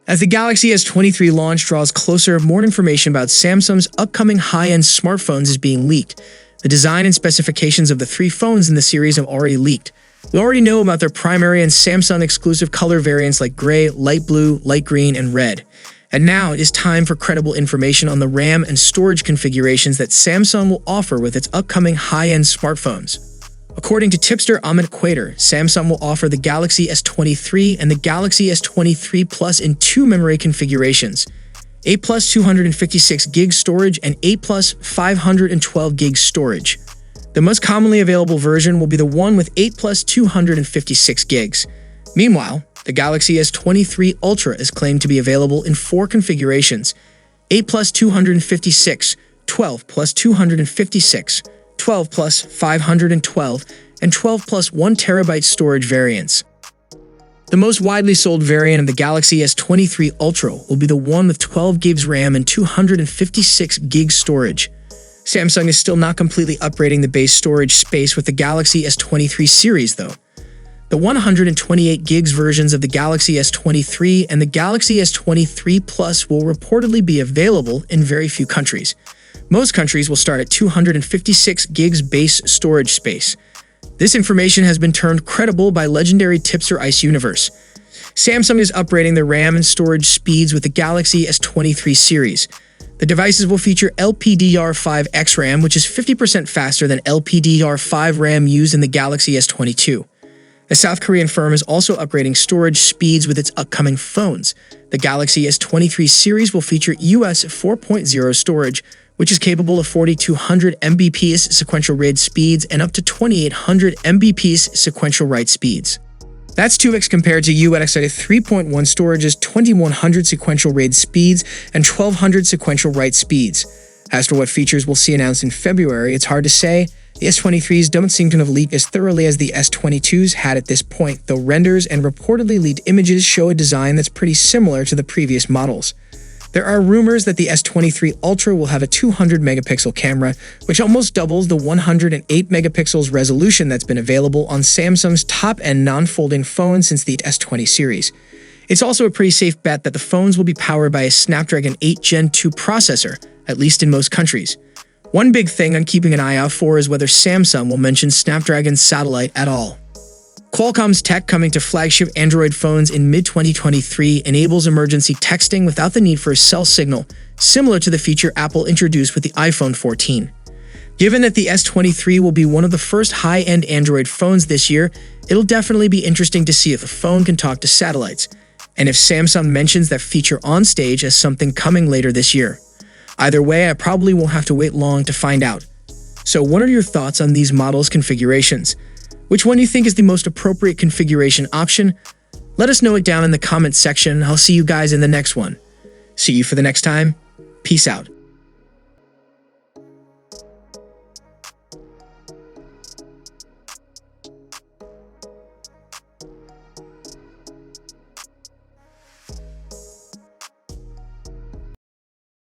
As the Galaxy S23 launch draws closer, more information about Samsung's upcoming high-end smartphones is being leaked. The design and specifications of the three phones in the series have already leaked. We already know about their primary and Samsung-exclusive color variants like gray, light blue, light green, and red. And now it is time for credible information on the RAM and storage configurations that Samsung will offer with its upcoming high-end smartphones. According to tipster Amit Quater, Samsung will offer the Galaxy S23 and the Galaxy S23 Plus in two memory configurations, 8 plus 256 GB storage and 8 plus 512 GB storage. The most commonly available version will be the one with 8 plus 256 GB. Meanwhile, the Galaxy S23 Ultra is claimed to be available in four configurations, 8 plus 256, 12 plus 256, 12 plus 512, and 12 plus 1 TB storage variants. The most widely sold variant of the Galaxy S23 Ultra will be the one with 12 GB RAM and 256 GB storage. Samsung is still not completely upgrading the base storage space with the Galaxy S23 series, though. The 128 GB versions of the Galaxy S23 and the Galaxy S23 Plus will reportedly be available in very few countries. Most countries will start at 256 GB base storage space. This information has been termed credible by legendary tipster Ice Universe. Samsung is upgrading the RAM and storage speeds with the Galaxy S23 series. The devices will feature LPDDR5 XRAM, which is 50% faster than LPDDR5 RAM used in the Galaxy S22. The South Korean firm is also upgrading storage speeds with its upcoming phones. The Galaxy S23 series will feature US 4.0 storage, which is capable of 4200 Mbps sequential read speeds and up to 2800 Mbps sequential write speeds. That's 2x compared to US 3.1 storage's 2100 sequential read speeds and 1200 sequential write speeds. As for what features we'll see announced in February, it's hard to say. The S23s don't seem to have leaked as thoroughly as the S22s had at this point, though renders and reportedly leaked images show a design that's pretty similar to the previous models. There are rumors that the S23 Ultra will have a 200-megapixel camera, which almost doubles the 108 megapixels resolution that's been available on Samsung's top-end non-folding phone since the S20 series. It's also a pretty safe bet that the phones will be powered by a Snapdragon 8 Gen 2 processor, at least in most countries. One big thing I'm keeping an eye out for is whether Samsung will mention Snapdragon Satellite at all. Qualcomm's tech coming to flagship Android phones in mid-2023 enables emergency texting without the need for a cell signal, similar to the feature Apple introduced with the iPhone 14. Given that the S23 will be one of the first high-end Android phones this year, it'll definitely be interesting to see if the phone can talk to satellites, and if Samsung mentions that feature on stage as something coming later this year. Either way, I probably won't have to wait long to find out. So what are your thoughts on these models' configurations? Which one do you think is the most appropriate configuration option? Let us know it down in the comments section. I'll see you guys in the next one. See you for the next time. Peace out.